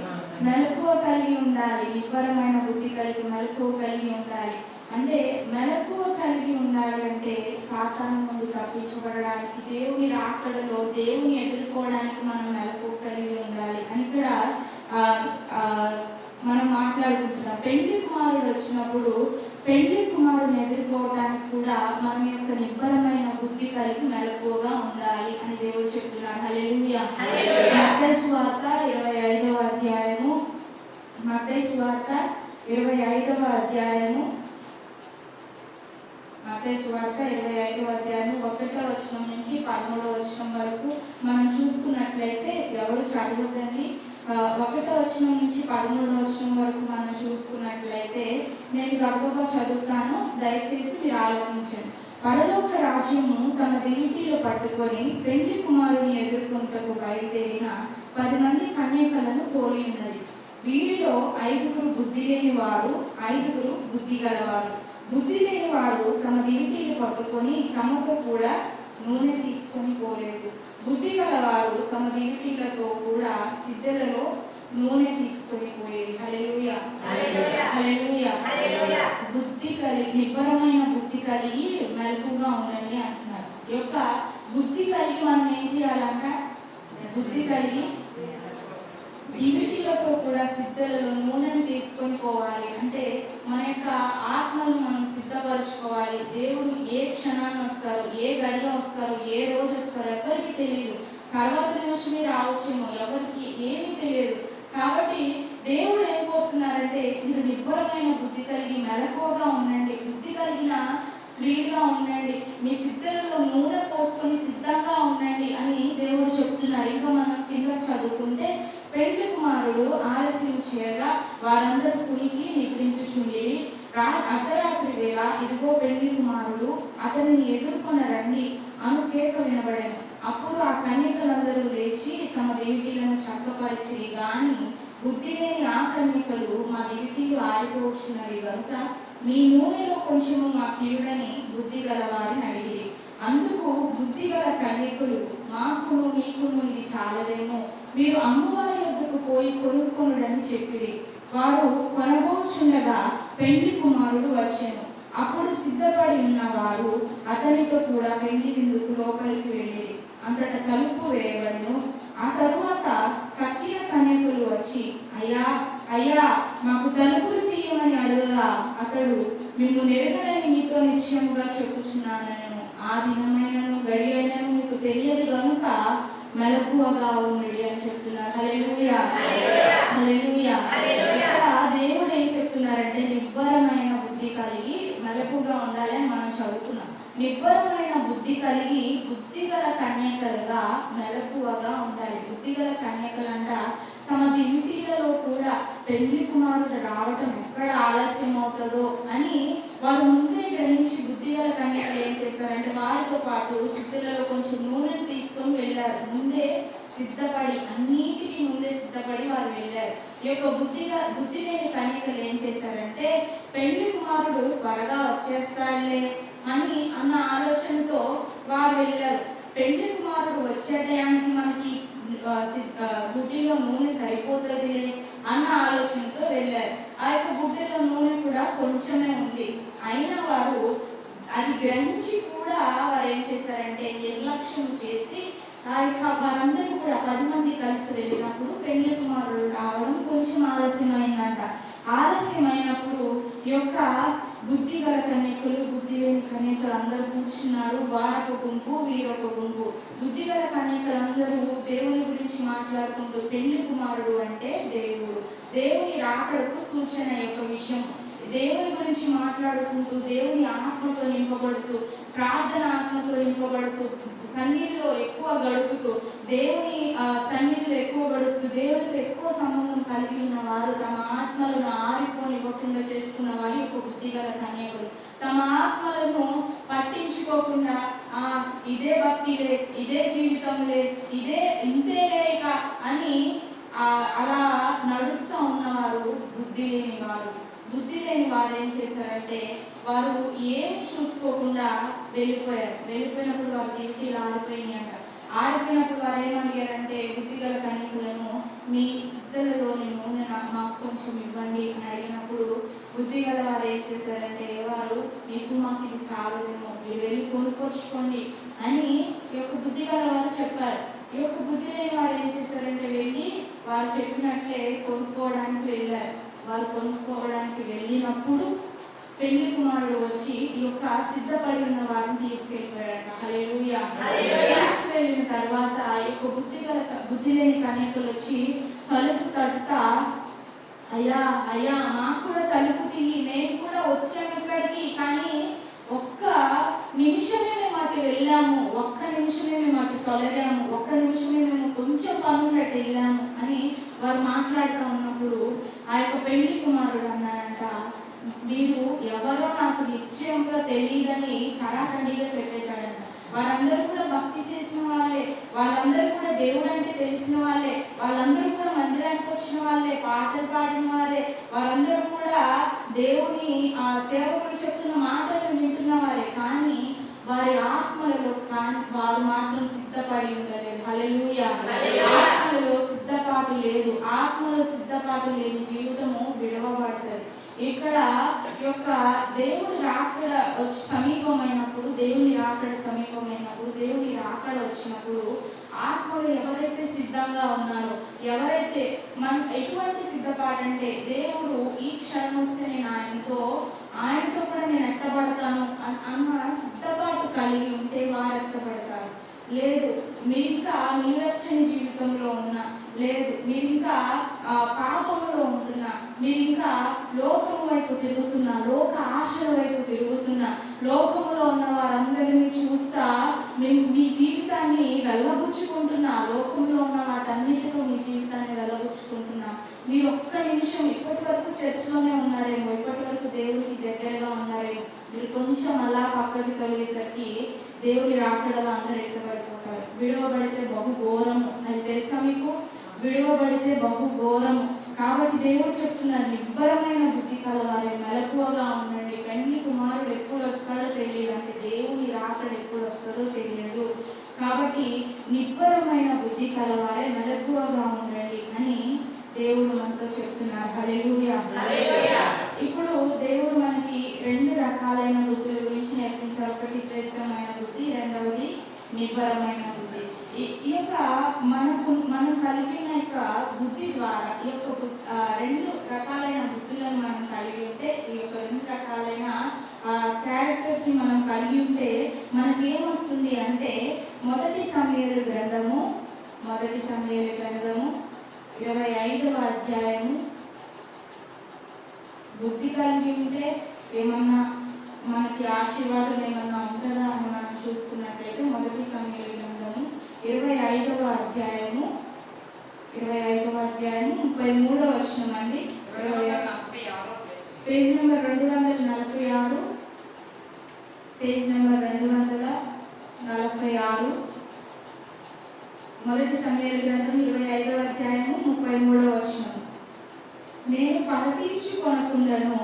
A: మెలకువ కలిగి ఉండాలి, నిబ్బరమైన బుద్ధి కలిగి మెలకువ కలిగి ఉండాలి. అంటే మెలకువ కలిగి ఉండాలి అంటే సాతాను నుండి తప్పించబడడానికి, దేవుని రాకడలో దేవుని ఎదుర్కోవడానికి మనం మెలకువ కలిగి ఉండాలి అని ఇక్కడ మనం మాట్లాడుకుంటున్నాం. పెండ్లి కుమారుడు వచ్చినప్పుడు పెండ్లి కుమారుని ఎదుర్కోవడానికి కూడా మన యొక్క నిబ్బరమైన బుద్ధి కలిగి మెలకువగా ఉండాలి అని దేవుడు చెప్తున్నారు. హల్లెలూయా. మత్తయి సువార్త 25వ అధ్యాయము, మత్తయి సువార్త 25వ అధ్యాయము, మత్తయి సువార్త 25వ అధ్యాయము 1వ వచనం నుంచి 13వ వచనం వరకు మనం చూసుకున్నట్లయితే, ఎవరు చదవద్దండి, 1వ వచనం నుంచి 13వ వచనం వరకు మనం చూసుకున్నట్లయితే నేను గబగబా చదువుతాను, దయచేసి మీరు ఆలోచించండి. పరలోక రాజ్యము తమ దివిటీలో పట్టుకొని పెండ్లి కుమారుని ఎదుర్కొంటకు బయలుదేరిన 10 మంది కన్యకలను పోలి ఉన్నది. వీరిలో 5గురు బుద్ధి లేని వారు, 5గురు బుద్ధి గలవారు. బుద్ధి లేని వారు తమ దివిటీలు పట్టుకొని తమతో కూడా నూనె తీసుకొని పోలేదు. బుద్ధి గలవారు తమ దివిటీలతో కూడా సిద్ధలలో నూనె తీసుకొని పోయేది. హల్లెలూయా, హల్లెలూయా. బుద్ధి కలిగి, నిబ్బరమైన బుద్ధి కలిగి మెలకుగా ఉండండి అంటున్నారు. ఈ యొక్క బుద్ధి కలిగి మనం ఏం చేయాలంట? బుద్ధి కలిగి దివిటీలతో కూడా సిద్ధలలో నూనెను తీసుకొని పోవాలి. అంటే మన యొక్క ఆత్మను మనం సిద్ధపరచుకోవాలి. దేవుడు ఏ క్షణాన్ని వస్తారు, ఏ గడియ వస్తారు, ఏ రోజు వస్తారు ఎవరికి తెలియదు. తర్వాత నిమిషమే రావచ్చేమో, ఎవరికి ఏమీ తెలియదు. కాబట్టి దేవుడు ఏం కోరుతున్నారంటే మీరు నిబ్బరమైన బుద్ధి కలిగి మెలకువగా ఉండండి, బుద్ధి కలిగిన స్త్రీగా ఉండండి, మీ సిద్ధలలో నూనె పోసుకొని సిద్ధంగా ఉండండి అని దేవుడు చెప్తున్నారు. ఇంకా మనం కింద చదువుకుంటే, పెండ్లి కుమారుడు ఆలస్యం చేయగా వారందరూ కునికి నిద్రించుచుండిరి. అర్ధరాత్రి వేళ ఇదిగో పెండ్లి కుమారుడు అతనిని ఎదుర్కొన రండి అను కేక వినబడెను. అప్పుడు ఆ కన్యకలందరూ లేచి తమ దివిటీలను చక్కపరిచిరి. గాని బుద్ధి లేని ఆ కన్యకలు, మా దివిటీలు ఆరిపోవచ్చున్నవి గనుక మీ నూనెలో కొంచెము మాకు ఇవ్వడని బుద్ధి గలవారిని అడిగిరి. అందుకు బుద్ధిగల కన్యకులు, మాకును మీకును ఇది చాలదేమో, మీరు అమ్మవారి యొద్దకు పోయి కొనుక్కొనుడని చెప్పిరి. వారు కొనబోచుండగా పెండ్లి కుమారుడు వచ్చెను. అప్పుడు సిద్ధపడి ఉన్న వారు అతనితో కూడా పెండ్లి విందుకు లోపలికి వెళ్ళిరి. అంతటా తలుపు వేయబడెను. ఆ తరువాత కక్కిన కన్యకులు వచ్చి, అయ్యా అయ్యా, మాకు తలుపులు తీయమని అడగగా అతడు, మేము నెరుగనని మీతో నిశ్చయముగా చెప్పుచున్నానను, ఆ దినమైనను గడియైనను మీకు తెలియదు గనుక మెలకువగా ఉండుడి అని చెప్తున్నారు. హల్లెలూయా, హల్లెలూయా. ఇక్కడ దేవుడు ఏం చెప్తున్నారంటే, నిబ్బరమైన బుద్ధి కలిగి మెలకుగా ఉండాలని మనం చదువుకున్నాం. నిబ్బరమైన బుద్ధి కలిగి బుద్ధిగల కన్యకలుగా మెలకువగా ఉండాలి. బుద్ధిగల కన్యకలంట తమ ఇంటిలలో కూడా పెళ్లి కుమారుడు రావటం ఎక్కడ ఆలస్యం అవుతుందో అని వారు ముందే గ్రహించి బుద్ధిగల కన్యకలు ఏం చేశారంటే వారితో పాటు సిద్ధులలో కొంచెం నూనెను తీసుకొని వెళ్ళారు. ముందే సిద్ధపడి, అన్నిటికీ ముందే సిద్ధపడి వారు వెళ్ళారు. ఈ యొక్క బుద్ధి లేని కన్యకలు ఏం చేశారంటే, పెళ్లి కుమారుడు త్వరగా వచ్చేస్తాడులే అని అన్న ఆలోచనతో వారు వెళ్ళారు. పెళ్లి కుమారుడు వచ్చే టయానికి మనకి బుడ్డిలో నూనె సరిపోతుందిలే అన్న ఆలోచనతో వెళ్ళారు. ఆ యొక్క బుడ్డిలో నూనె కూడా కొంచెమే ఉంది. అయినా వారు అది గ్రహించి కూడా వారు ఏం చేశారంటే నిర్లక్ష్యం చేసి ఆ యొక్క వారందరూ కూడా 10 మంది కలిసి వెళ్ళినప్పుడు పెళ్లి కుమారుడు రావడం కొంచెం ఆలస్యమైందంట. ఆలస్యమైనప్పుడు ఈ యొక్క బుద్ధి గల కన్యకులు, బుద్ధి లేని కన్యకలు అందరూ కూర్చున్నారు. వారొక గుంపు, వీరొక గుంపు. బుద్ధి గల కన్యకలు అందరూ దేవుని గురించి మాట్లాడుకుంటూ, పెళ్లి కుమారుడు అంటే దేవుడు, దేవుని రాకడకు సూచన యొక్క విషయం, దేవుని గురించి మాట్లాడుకుంటూ, దేవుని ఆత్మతో నింపబడుతూ, ప్రార్థన ఆత్మతో నింపబడుతూ, సన్నిధిలో ఎక్కువ గడుపుతూ, దేవుని సన్నిధిలో ఎక్కువ గడుపుతూ, దేవునితో ఎక్కువ సంబంధం కలిగి ఉన్న వారు తమ ఆత్మలను ఆరిపోనివ్వకుండా చేసుకున్న వారి యొక్క బుద్ధిగల కన్యకులు. తమ ఆత్మలను పట్టించుకోకుండా ఇదే భక్తిలే, ఇదే జీవితంలే, ఇదే ఇంతేలేక అని అలా నడుస్తూ ఉన్నవారు బుద్ధి లేని వారు. బుద్ధి లేని వారు ఏం చేశారంటే, వారు ఏమి చూసుకోకుండా వెళ్ళిపోయారు. వెళ్ళిపోయినప్పుడు వారి డ్యూటీలు ఆరిపోయినాయి అంట. ఆరిపోయినప్పుడు వారు ఏమడిగారంటే, బుద్ధిగల కన్యకులను, మీ సిద్ధలలోని నూనె మాకు కొంచెం ఇవ్వండి అని అడిగినప్పుడు బుద్ధిగల వారు ఏం చేశారంటే, వారు మీకు మాకు ఇది చాలదేమో, మీరు వెళ్ళి కొనుక్కొచ్చుకోండి అని ఈ యొక్క బుద్ధిగల వారు చెప్పారు. ఈ యొక్క బుద్ధి లేని వారు ఏం చేశారంటే, వెళ్ళి వారు చెప్పినట్లే కొనుక్కోవడానికి వెళ్ళారు. వారు కొనుక్కోవడానికి వెళ్ళినప్పుడు పెళ్లి కుమారుడు వచ్చి ఈ యొక్క సిద్ధపడి ఉన్న వారిని తీసుకెళ్ళిపోయాడట. హల్లెలూయా. తీసుకువెళ్ళిన తర్వాత ఆ యొక్క బుద్ధి లేని కన్యకులు వచ్చి తలుపు తట్టుతా, అయ్యా అయ్యా, మాకు కూడా తలుపు తీయి, మేము కూడా వచ్చాము ఇక్కడికి, కానీ ఒక్క నిమిషమే మేము అటు వెళ్ళాము, ఒక్క నిమిషమే మేము అటు తొలగాము, ఒక్క నిమిషమే మేము కొంచెం పనున్నట్టు వెళ్ళాము అని వారు మాట్లాడుతూ ఉన్నప్పుడు ఆ యొక్క పెళ్లి కుమారుడు అన్నారంట, మీరు ఎవరో నాకు నిశ్చయంగా తెలియదని కరాఖండిగా చెప్పేశాడంట. వారందరూ కూడా భక్తి చేసిన వాళ్ళే, వాళ్ళందరూ కూడా దేవుడు అంటే తెలిసిన వాళ్ళే, వాళ్ళందరూ కూడా మందిరానికి వచ్చిన వాళ్ళే, పాటలు పాడిన వారే, వారందరూ కూడా దేవుని సేవకులు చెప్తున్న మాటలు వింటున్న వారే, కానీ వారి ఆత్మలలో వారు మాత్రం సిద్ధపడి ఉండలేదు. హల్లెలూయా. ఆత్మలలో సిద్ధపాటు లేదు. ఆత్మలో సిద్ధపాటు లేని జీవితము విడవబడుతుంది. ఇక్కడ యొక్క దేవుని రాకడ సమీపమైనప్పుడు, దేవుని రాకడ సమీపమైనప్పుడు, దేవుని రాకడ వచ్చినప్పుడు ఆత్మలు ఎవరైతే సిద్ధంగా ఉన్నారో, ఎవరైతే ఎటువంటి సిద్ధపాటు అంటే, దేవుడు ఈ క్షణం వస్తే నేను ఆయనతో కూడా నేను ఎత్తబడతాను అన్న సిద్ధపాటు కలిగి ఉంటే వారు ఎత్తబడతారు. లేదు, మీరు ఇంకా నిలువెచ్చని జీవితంలో ఉన్నా, లేదు మీరు ఇంకా పాపంలో ఉంటున్నా, మీరు ఇంకా లోకం వైపు తిరుగుతున్నా, లోక ఆశల వైపు తిరుగుతున్నా, లోకంలో ఉన్న వారందరినీ చూస్తా మీ జీవితాన్ని వెళ్ళబుచ్చుకుంటున్నా, లోకంలో ఉన్న వాటన్నిటితో మీ జీవితాన్ని వెళ్ళబుచ్చుకుంటున్నా, మీరు ఒక్క నిమిషం ఇప్పటి వరకు చర్చిలోనే ఉన్నారేమో, ఇప్పటి వరకు దేవుడికి దగ్గరగా ఉన్నారేమో, మీరు కొంచెం అలా పక్కకి తొలగేసరికి దేవుని రాకడలో అందరూ ఎత్తబడిపోతారు. విడవబడితే బహు ఘోరము, అది తెలుసా మీకు? విడవబడితే బహు ఘోరము. కాబట్టి దేవుడు చెప్తున్నారు, నిబ్బరమైన బుద్ధి కలవారే మెలకువగా ఉండండి. పెండ్లి కుమారుడు ఎప్పుడు వస్తాడో తెలియదు, అంటే దేవుని రాకడ ఎప్పుడు వస్తుందో తెలియదు. కాబట్టి నిబ్బరమైన బుద్ధి కలవారే మెలకువగా ఉండండి అని దేవుడు మనతో చెప్తున్నారు. హల్లెలూయా. ఇప్పుడు దేవుడు మనకి 2 రకాలైన బుద్ధుల గురించి నేర్పించారు. ఒకటి శ్రేష్టమైన బుద్ధి, రెండవది నిబ్బరమైన బుద్ధి. ఈ యొక్క మనం కలిగిన యొక్క బుద్ధి ద్వారా ఈ యొక్క 2 రకాలైన బుద్ధులను మనం కలిగి ఉంటే, ఈ యొక్క 2 రకాలైన క్యారెక్టర్స్ మనం కలిగి ఉంటే మనకేమొస్తుంది అంటే, మొదటి సమూయేలు గ్రంథము 25వ అధ్యాయము బుద్ధి కలిగి ఉంటే ఏమన్నా మనకి ఆశీర్వాదం ఏమన్నా ఉంటుందా అని మనం చూసుకున్నట్లయితే, మొదటి సమూయేలు గ్రంథము 25వ అధ్యాయము 33వ వచనం అండి. పేజ్ నెంబర్ 246, పేజ్ నెంబర్ 246, మొదటి సమూయేలు గ్రంథం 25వ అధ్యాయము 33వ వచనం. నేను పగ తీర్చుకొనకుండాను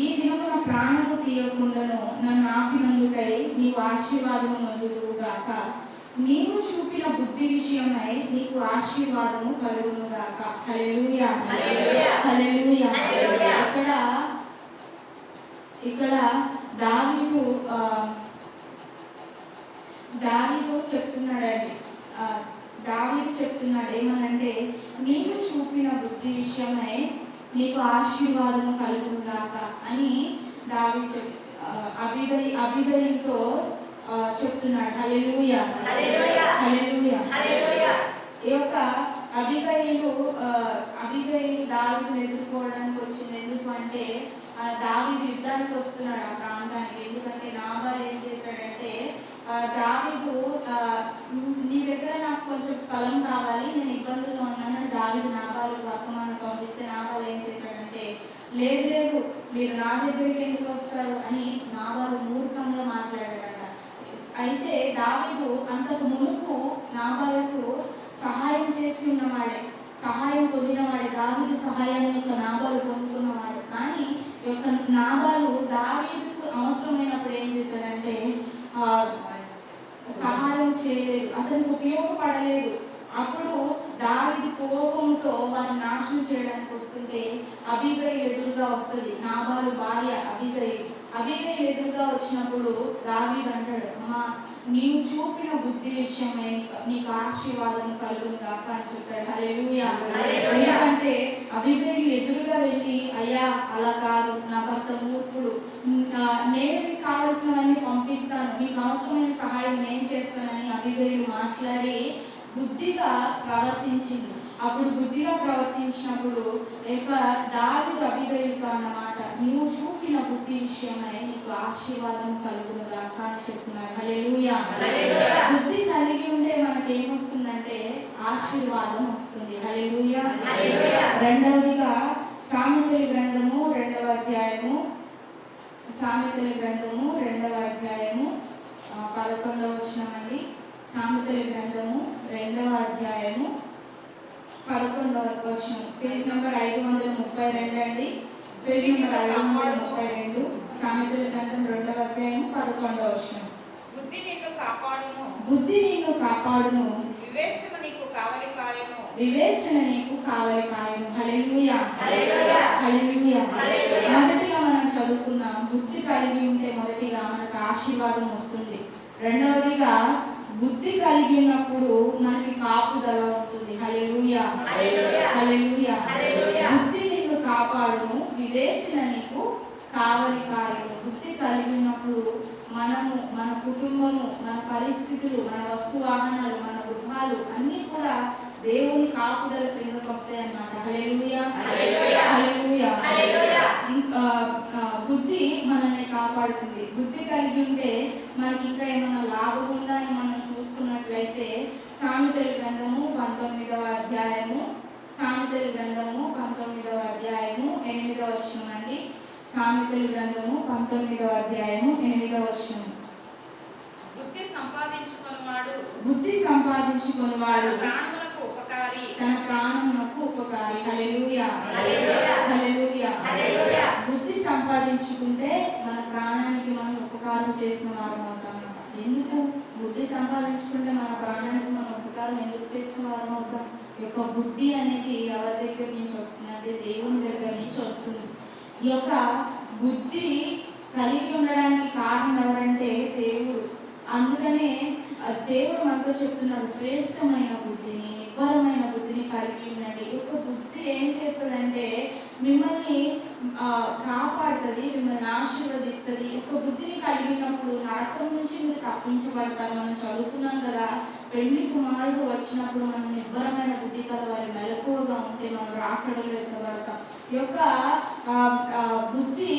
A: ఈ దినమున ప్రాణము తీయకుండాను నన్ను ఆపినందుకై నీవు ఆశీర్వాదము పొందుదువుగాక. నీవు చూపిన బుద్ధి విషయమై నీకు ఆశీర్వాదము కలుగునుగాక. హల్లెలూయా, హల్లెలూయా. ఇక్కడ దావీదు చెప్తున్నాడండి. దావీదు చెప్తున్నాడు ఏమనంటే, నీవు చూపిన బుద్ధి విషయమై నీకు ఆశీర్వాదము కలుగునుగాక అని దావీదు అబీగయిలుతో చెప్తున్నాడు. హల్లెలూయా, హల్లెలూయా. ఈ యొక్క అబీగయిలు దావీదును ఎదుర్కోవడానికి వచ్చింది. ఎందుకు అంటే, దావీదు యుద్ధానికి వస్తున్నాడు ఆ ప్రాంతానికి. ఎందుకంటే నాబాలు ఏం చేశాడంటే, దావీదు నీ దగ్గర నాకు కొంచెం స్థలం కావాలి, నేను ఇబ్బందుల్లో ఉన్నానని దావీదు నాబాలుకు వర్తమానం పంపిస్తే, నాబాలు ఏం చేశాడంటే, లేదు మీరు నా దగ్గరికి ఎందుకు వస్తారు అని నాబాలు మూర్ఖంగా మాట్లాడాడట. అయితే దావీదు అంతకు మునుపు నాబాలుకు సహాయం చేసి ఉన్నవాడే, సహాయం పొందినవాడే. దావీదు సహాయాన్ని యొక్క నాబాలు పొందుకున్నవాడు. కానీ ఈ యొక్క నాబాలు దావీదుకు అవసరమైనప్పుడు ఏం చేశాడంటే సహాయం చేయలేదు, అతనికి ఉపయోగపడలేదు. అప్పుడు దావీదు కోపంతో వారిని నాశనం చేయడానికి వస్తుంటే అబీగయిలు ఎదురుగా వస్తుంది. నాబాలు భార్య అబీగయిలు ఎదురుగా వచ్చినప్పుడు దావీదు అంటాడు, అమ్మా నీవు చూపిన బుద్ధి విషయమై నీకు ఆశీర్వాదం కలుగును గాక అని చెప్తాడు. హల్లెలూయా. ఎందుకంటే అబీగయిలు ఎదురుగా వెళ్ళి, అయ్యా అలా కాదు, నా భర్త మూర్ఖుడు, నేను మీకు కావాల్సినవన్నీ పంపిస్తాను, మీకు అవసరమైన సహాయం నేను చేస్తానని అబీగయిలు మాట్లాడి బుద్ధిగా ప్రవర్తించింది. అప్పుడు బుద్ధిగా ప్రవర్తించినప్పుడు దావీదు అబీగయిలుతో అన్నమాట, నీవు చూపిన బుద్ధి విషయమై నీకు ఆశీర్వాదం కలుగును గాక అని చెప్తున్నారు. హల్లెలూయా. బుద్ధి కలిగి ఉంటే మనకి ఏమొస్తుందంటే ఆశీర్వాదం వస్తుంది. హల్లెలూయా. రెండవదిగా సామెతల గ్రంథము 2వ అధ్యాయము 11వ వచనం అండి. సామెతల గ్రంథము 2వ అధ్యాయము 11వ వచనం, పేజ్ నెంబర్ 532 అండి. పేజ్ నెంబర్ 532, సామెతల గ్రంథం 2వ అధ్యాయము 11వ వచనం.
B: బుద్ధి నిన్ను కాపాడును, వివేచన నీకు కావలి కాయను. హల్లెలూయా, హల్లెలూయా. మొదటిగా మనం చదువుకున్నాం, బుద్ధి కలిగి ఉంటే మొదటిగా మనకు ఆశీర్వాదం వస్తుంది. రెండవదిగా బుద్ధి కలిగి ఉన్నప్పుడు మనకి కాపుదల ఉంటుంది. హల్లెలూయా, హల్లెలూయా. బుద్ధి నిన్ను కాపాడును, వివేచన నీకు కావలి కాయను. బుద్ధి కలిగి ఉన్నప్పుడు మనము, మన కుటుంబము, మన పరిస్థితులు, మన వస్తు వాహనాలు, మన గృహాలు అన్నీ కూడా దేవుని కాపుదల కిందకు వస్తాయి అన్నమాట. హల్లెలూయా, హల్లెలూయా. బుద్ధి మనల్ని కాపాడుతుంది. బుద్ధి కలిగి ఉంటే మనకి ఇంకా ఏమైనా లాభం ఉందా అని మనం చూసుకున్నట్లయితే, సామెతల గ్రంథము 19వ అధ్యాయము 8వ వచనం అండి. సామెతల గ్రంథము 19వ అధ్యాయము 8వ వచనం. బుద్ధి సంపాదించుకొనువాడు
A: తన ప్రాణమునకు ఉపకారి. హల్లెలూయా, హల్లెలూయా. బుద్ధి సంపాదించుకుంటే మన ప్రాణానికి మనం ఉపకారం చేసిన వారం అవుతాం. ఎందుకు బుద్ధి సంపాదించుకుంటే మన ప్రాణానికి మనం ఉపకారం ఎందుకు చేసిన వారం అవుతాం? ఈ యొక్క బుద్ధి అనేది ఎవరి దగ్గర నుంచి వస్తుంది అంటే దేవుని దగ్గర నుంచి వస్తుంది. ఈ యొక్క బుద్ధి కలిగి ఉండడానికి కారణం ఎవరంటే దేవుడు. అందుకనే దేవుడు మనతో చెప్తున్నారు, శ్రేష్టమైన బుద్ధిని, నిబ్బరమైన బుద్ధిని కలిగి ఉండండి. ఈ యొక్క బుద్ధి ఏం చేస్తుందంటే మిమ్మల్ని కాపాడుతుంది, మిమ్మల్ని ఆశీర్వదిస్తుంది. ఈ యొక్క బుద్ధిని కలిగినప్పుడు నరకం నుంచి మీరు తప్పించబడతారు. మనం చదువుకున్నాం కదా, పెళ్లి కుమారుడు వచ్చినప్పుడు మనం నిబ్బరమైన బుద్ధి కలవారి మెలకువగా ఉంటే మనం రాకడలు ఎత్తబడతాం. ఈ యొక్క బుద్ధి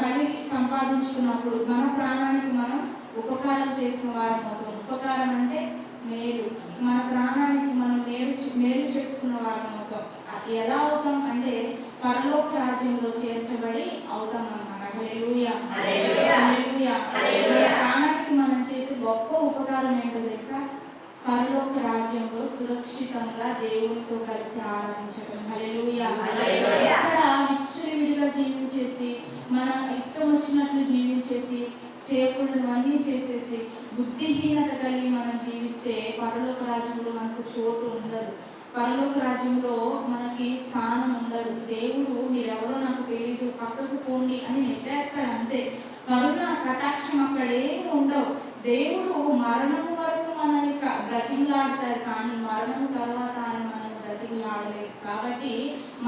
A: కలిగి సంపాదించుకున్నప్పుడు మన ప్రాణానికి మనం ఉపకారం చేసిన వారం అవుతాం. ఉపకారం అంటే మేలు. మన ప్రాణానికి మనం మేలు చేసుకున్న వారం అవుతాం. ఎలా అవుతాం అంటే పరలోక రాజ్యంలో చేర్చబడి అవుతాం అన్నమాట. హల్లెలూయా, హల్లెలూయా. మన ప్రాణానికి మనం చేసే గొప్ప ఉపకారం ఏంటో తెలుసా? పరలోక రాజ్యంలో సురక్షితంగా దేవునితో కలిసి ఆరాధించడం. హల్లెలూయా. అక్కడ విచ్చలవిడిగా జీవించేసి మన ఇష్టం వచ్చినట్లు జీవించేసి చేయకూడదు అన్నీ చేసేసి బుద్ధిహీనత కలిగి మనం జీవిస్తే పరలోక రాజ్యంలో మనకు చోటు ఉండదు. పరలోక రాజ్యంలో మనకి స్థానం ఉండదు. దేవుడు మీరెవరో నాకు తెలియదు, పక్కకు పోండి అని నెట్టేస్తాడు అంతే. కరుణ కటాక్షం అక్కడేమి ఉండవు. దేవుడు మరణం వరకు మనల్ని బ్రతిమలాడతారు, కానీ మరణం తర్వాత ఆయన మనల్ని బ్రతిమలాడలేదు. కాబట్టి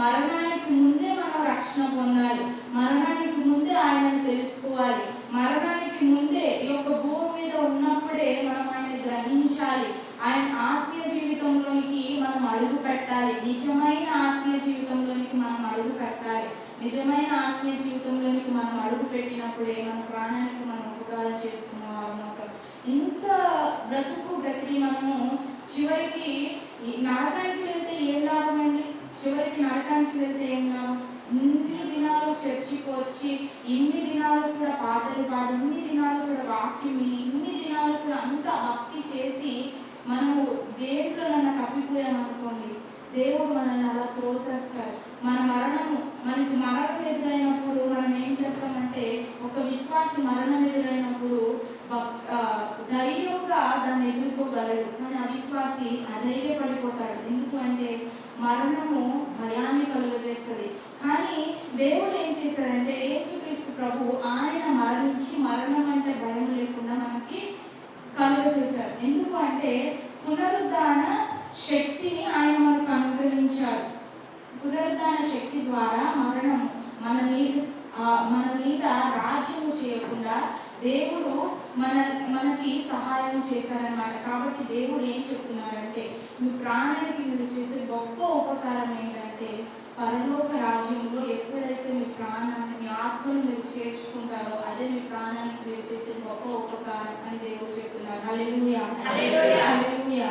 A: మరణానికి ముందే మనం రక్షణ పొందాలి. మరణానికి ముందే ఆయనను తెలుసుకోవాలి. మరణానికి ముందే ఈ యొక్క భూమి మీద ఉన్నప్పుడే మనం ఆయన గ్రహించాలి. ఆయన ఆత్మీయ జీవితంలోనికి మనం అడుగు పెట్టాలి. నిజమైన ఆత్మీయ జీవితంలోనికి మనం అడుగు పెట్టాలి. నిజమైన ఆత్మీయ జీవితంలోనికి మనం అడుగు పెట్టినప్పుడే మన ప్రాణానికి మనం ఉపకారం చేసుకున్న వారం అవుతాం. ఇంత బ్రతికి మనము చివరికి నరకానికి వెళ్తే ఏం లాభం అండి? చివరికి నరకానికి వెళ్తే ఏం లాభం? ఇన్ని దినాలు చర్చికి వచ్చి, ఇన్ని దినాలు కూడా పాటలు పాడి, ఇన్ని దినాలు కూడా వాక్యం విని, ఇన్ని దినాలు కూడా అంత భక్తి చేసి మనము దేంట్లో నన్ను తప్పిపోయామనుకోండి, దేవుడు మనల్ని అలా త్రోసేస్తారు. మనకి మరణం ఎదురైనప్పుడు మనం ఏం చేస్తామంటే, ఒక విశ్వాసి మరణం ఎదురైనప్పుడు ధైర్యంగా దాన్ని ఎదుర్కోగలడు. కానీ అవిశ్వాసి అధైర్యపడిపోతాడు. ఎందుకు అంటే మరణము భయాన్ని కలుగజేస్తుంది. కానీ దేవుడు ఏం చేశాడంటే, యేసుక్రీస్తు ప్రభు ఆయన మరణించి మరణం అంటే భయం లేకుండా మనకి కలుగజేశారు. ఎందుకు అంటే పునరుద్ధాన శక్తిని ఆయన మనకు అనుగ్రహించారు. పునరుద్ధాన శక్తి ద్వారా మరణం మన మీద రాజ్యము చేయకుండా దేవుడు మనకి సహాయం చేశారనమాట. కాబట్టి దేవుడు ఏం చెప్తున్నారంటే, మీ ప్రాణానికి మీరు చేసే గొప్ప ఉపకారం ఏంటంటే, పరలోక రాజ్యంలో ఎప్పుడైతే మీ ప్రాణాన్ని, మీ ఆత్మను మీరు చేర్చుకుంటారో అదే మీ ప్రాణానికి మీరు చేసే గొప్ప ఉపకారం అని దేవుడు చెప్తున్నారు. హల్లెలూయా, హల్లెలూయా.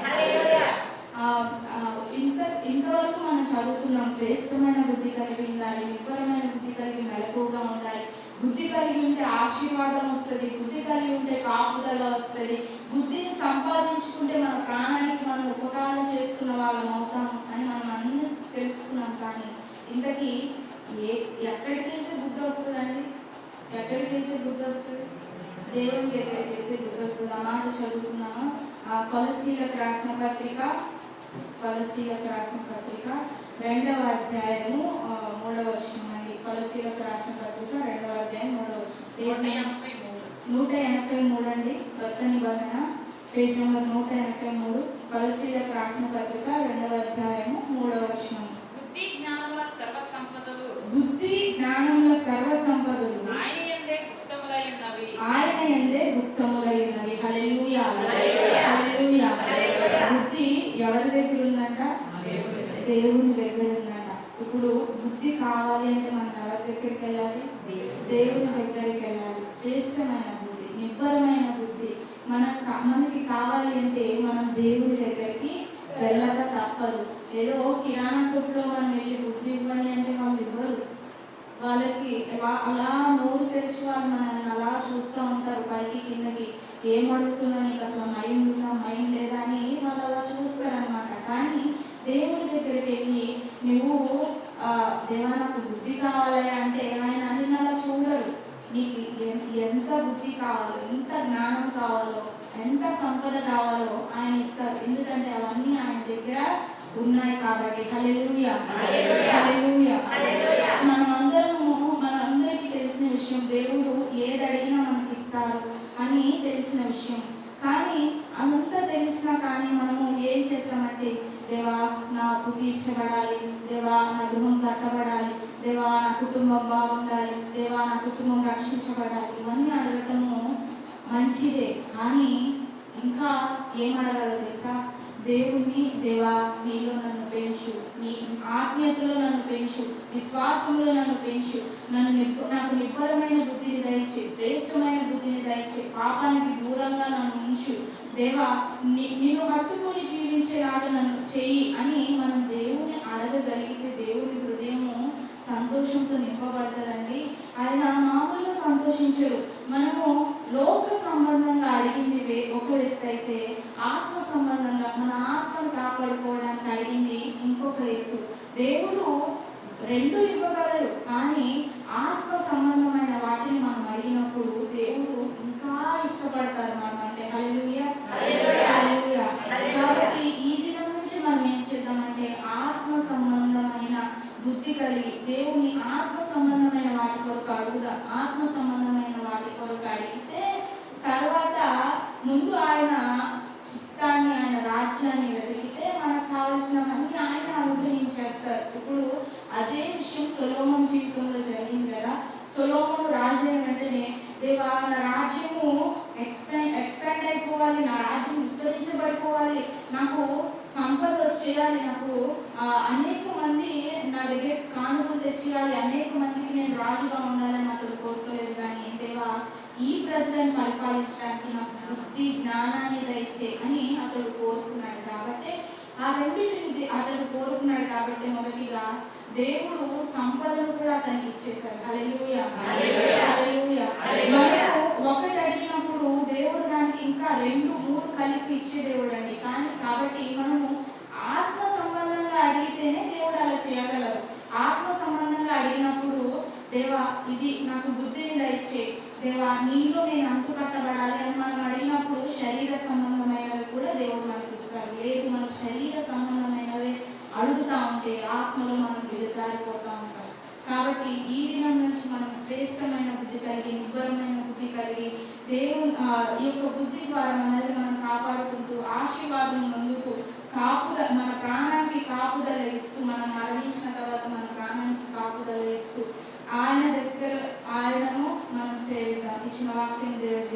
A: ఇంతవరకు మనం చదువుతున్నాం, శ్రేష్టమైన బుద్ధి కలిగి ఉండాలి, నిబ్బరమైన బుద్ధి కలిగి మెలకువగా ఉండాలి. బుద్ధి కలిగి ఉంటే ఆశీర్వాదం వస్తుంది, బుద్ధి కలిగి ఉంటే కాపుదల వస్తుంది. బుద్ధిని సంపాదించుకుంటే మన ప్రాణానికి మనం ఉపకారం చేసుకున్న వాళ్ళం అవుతాం అని మనం అన్నీ తెలుసుకున్నాం. కానీ ఇంతకీ ఎక్కడికి వెళ్తే బుద్ధి వస్తుందండి? ఎక్కడికి వెళ్తే బుద్ధి వస్తుంది? దేవుని దగ్గరికి వెళ్తే బుద్ధి వస్తుంది. ఆ మాట చదువుకున్నాము. కొలస్సీలకు రాసిన పత్రిక 2వ అధ్యాయము 3వ వచనం అండి. కొలస్సీలకు రాసిన పత్రిక 2వ అధ్యాయం 3వ వచనం, పేజ్ 183 అండి. కొత్త నిబంధన పేజ్ నెంబర్ 183. కొలస్సీలకు రాసిన పత్రిక 2వ అధ్యాయము 3వ వచనం.
C: బుద్ధి జ్ఞానముల
A: సర్వ సంపదలు
C: ఆయన
A: యందే గుప్తములై ఉన్నవి. హల్లెలూయా, హల్లెలూయా. బుద్ధి ఎవరి దగ్గర ఉందంట? దేవుని దగ్గర ఉందంట. ఇప్పుడు బుద్ధి కావాలి అంటే మనం ఎవరి దగ్గరికి వెళ్ళాలి? దేవుని దగ్గరికి వెళ్ళాలి. శ్రేష్టమైన బుద్ధి, నిబ్బరమైన బుద్ధి మనకి కావాలి అంటే మనం దేవుని దగ్గరికి వెళ్ళక తప్పదు. ఏదో కిరాణా కొట్టులో మనం వెళ్ళి బుద్ధి ఇవ్వండి అంటే వాళ్ళు ఇవ్వరు. వాళ్ళకి అలా నోరు తెరిచి వాళ్ళు మనల్ని అలా చూస్తూ ఉంటారు, పైకి కిందకి. ఏం అడుగుతున్నా, నీకు అసలు మైండ్ ఉందా మైండ్ లేదా అని వాళ్ళు అలా చూస్తారనమాట. కానీ దేవుని దగ్గరికి వెళ్ళి నువ్వు దేవా నాకు బుద్ధి కావాలి అంటే ఆయన నిన్ను అలా చూడరు. నీకు ఎంత బుద్ధి కావాలో, ఎంత జ్ఞానం కావాలో, ఎంత సంపద కావాలో ఆయన ఇస్తారు. ఎందుకంటే అవన్నీ ఆయన దగ్గర ఉన్నాయి కాబట్టి. హల్లెలూయా, హల్లెలూయా. మనందరికీ తెలిసిన విషయం, దేవుడు ఏది అడిగినా మనకి ఇస్తారు అని తెలిసిన విషయం. కానీ అంతా తెలిసినా కానీ మనము ఏం చేస్తామంటే, దేవా నా అప్పు తీర్చబడాలి, దేవా నా గృహం కట్టబడాలి, దేవా నా కుటుంబం బాగుండాలి, దేవా నా కుటుంబం రక్షించబడాలి, ఇవన్నీ అడగటము మంచిదే. కానీ ఇంకా ఏం అడగాలో తెలుసా? దేవుణ్ణి, దేవా నీలో నన్ను పెంచు, నీ ఆత్మీయతలో నన్ను పెంచు, విశ్వాసంలో నన్ను పెంచు, నాకు నిబ్బరమైన బుద్ధిని దయచే, శ్రేష్టమైన బుద్ధిని దయచే, పాపానికి దూరంగా నన్ను ఉంచు, దేవా నిన్ను హత్తుకొని జీవించేలాగా నన్ను చెయ్యి అని మనం దేవుని అడగగలిగితే దేవుని హృదయము సంతోషంతో నింపబడతారండి. ఆయన మామూలుగా సంతోషించరు. మనము లోక సంబంధంగా అడిగింది ఒక వ్యక్తి అయితే, ఆత్మ సంబంధంగా మన ఆత్మను కాపాడుకోవడానికి అడిగింది ఇంకొక వ్యక్తి. దేవుడు రెండు ఇవ్వగలరు, కానీ ఆత్మ సంబంధమైన వాటిని మనం అడిగినప్పుడు దేవుడు ఇంకా ఇష్టపడతారు మనం అంటే. హల్లెలూయా, హల్లెలూయా. కాబట్టి ఈ దినం నుంచి మనం ఏం చేద్దామంటే, ఆత్మ సంబంధమైన బుద్ధి కలిగి దేవుని ఆత్మ సంబంధమైన వాటి కొరకు అడుగుదాం. ఆత్మ సంబంధమైన వాటి కొరకు అడిగితే తర్వాత ముందు ఆయన చిత్తాన్ని, ఆయన రాజ్యాన్ని వెతికితే మనకు కావాల్సినవన్నీ ఆయన అనుగ్రహించేస్తారు. ఇప్పుడు అదే విషయం సొలొమోను జీవితంలో జరిగింది కదా. సొలొమోను రాజు అయిన వెంటనే, దేవా నా రాజ్యము ఎక్స్పాండ్ అయిపోవాలి, నా రాజ్యం విస్తరించబడిపోవాలి, నాకు సంపద వచ్చేయాలి, నాకు అనేక మంది నా దగ్గర కానుకలు తెచ్చేయాలి, అనేక మందికి నేను రాజుగా ఉండాలని అతడు కోరుకోలేదు. కానీ దేవా ఈ ప్రజలను పరిపాలించడానికి నాకు బుద్ధి జ్ఞానాన్ని దయచే అని అతడు కోరుకున్నాడు. కాబట్టి ఆ రెండింటిని అతడు కోరుకున్నాడు కాబట్టి మొదటిగా దేవుడు సంపదను కూడా అతనికి ఇచ్చేశాడు. హల్లెలూయా, హల్లెలూయా. మనము ఒకటి అడిగినప్పుడు దేవుడు దానికి ఇంకా 2, 3 కలిపి ఇచ్చే దేవుడు అండి. కానీ కాబట్టి మనము ఆత్మ సంబంధంగా అడిగితేనే దేవుడు అలా చేయగలరు. ఆత్మ సంబంధంగా అడిగినప్పుడు, దేవా ఇది నాకు బుద్ధిని దయచే, దేవా నీలో నేను అంటు కట్టబడాలి అని మనం అడిగినప్పుడు శరీర సంబంధమైనవి కూడా దేవుడు మనకి ఇస్తారు. లేదు మనకు శరీర సంబంధమైనవి అడుగుతా ఉంటే ఆత్మలో మనం దిగజారిపోతూ ఉంటాం. కాబట్టి ఈ దినం నుంచి మనం శ్రేష్టమైన బుద్ధి కలిగి, నిబ్బరమైన బుద్ధి కలిగి, దేవుని ఈ యొక్క బుద్ధి ద్వారా మనల్ని మనం కాపాడుకుంటూ, ఆశీర్వాదం పొందుతూ, మన ప్రాణానికి కాపుదల ఇస్తూ, మనం మరణించిన తర్వాత మన ప్రాణానికి కాపుదల ఇస్తూ ఆయనను మనం సేవిద్దాం. ఇచ్చిన వాక్యం దేవుడు